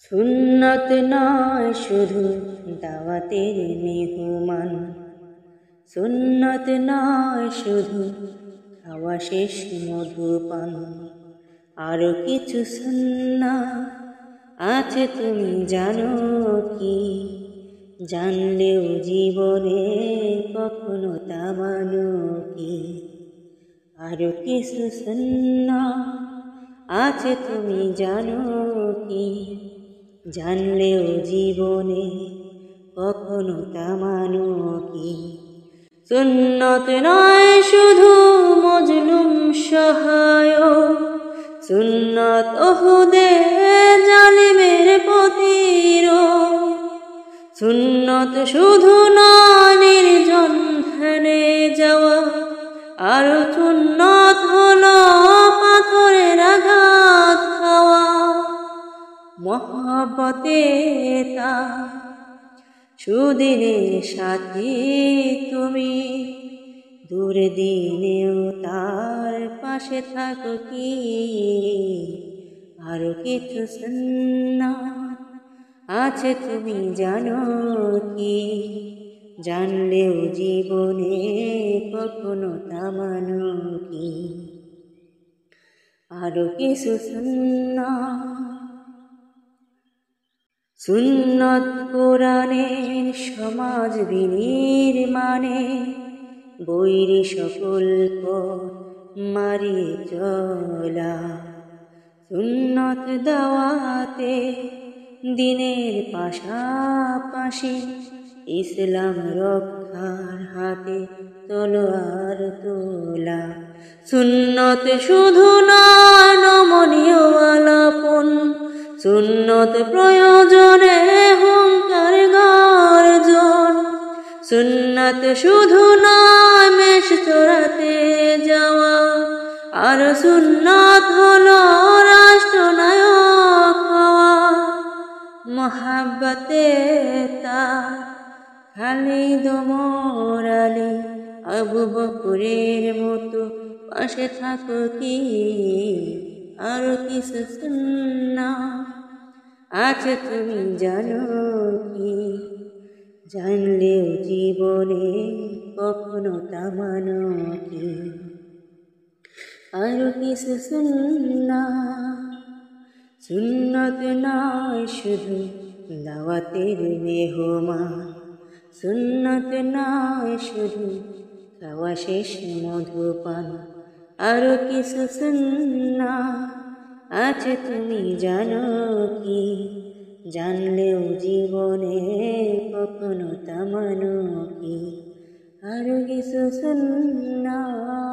সুন্নত নয় শুধু দাওয়াতের মেহমান, সুন্নত নয় শুধু খাওয়া শেষ মধুপান। আরো কিছু সুন্নাত আছে তুমি জানো কি? জানলেও জীবনে কখনো তা মানো কি? আরো কিছু সুন্নাত আছে তুমি জানো কি? জানলেও জীবনে কখনো তা মানো কি? সুন্নত নয় শুধু মজলুম সহায়, সুন্নত ওহুদে জালিমের প্রতিরোধ। সুন্নত শুধু নয় নির্জন ধ্যানে যাওয়া, আর সুন্নত হলো পাথরের আঘাত খাওয়া। মহব্বতে তার সুদিনের সাথী তুমি, দুর্দিনেও তার পাশে থাকো কি? আরো কিছু সুন্নাত আছে তুমি জানো কি? জানলেও জীবনে কখনো তা মানো কি? আরো কিছু সুন্নত কোরআনের সমাজ বিনির্মাণে, বৈরী সকল পথ মারিয়ে চলা। সুন্নত দাওয়াতে দিনের পাশাপাশি, ইসলাম রক্ষার হাতে তলোয়ার তোলা। সুন্নত শুধু নয় নমনীয় আলাপন, সুন্নত প্রয়োজনে হুঙ্কার গর্জন। সুন্নত শুধু নয় মেষ চড়াতে যাওয়া, আর সুন্নত হলো রাষ্ট্রনায়ক হওয়া। মহাব্বতে তার খালিদ ওমর আলী আবু বকরের মতো পাশে থাকো কি? আর কিছু সুন্নাত আছে তুমি জানো কি? জানলেও জীবনে কখনো তা মানো কি? আর কিছু সুন্নত নয় শুধু দাওয়াতের মেহমান, সুন্নত নয় শুধু খাওয়া শেষ মধুপান। আরো কিছু সুন্নাত আছে তুমি জানো কি? জানলেও জীবনে কখনো তা মানো কি? আরো কিছু সুন্নাত।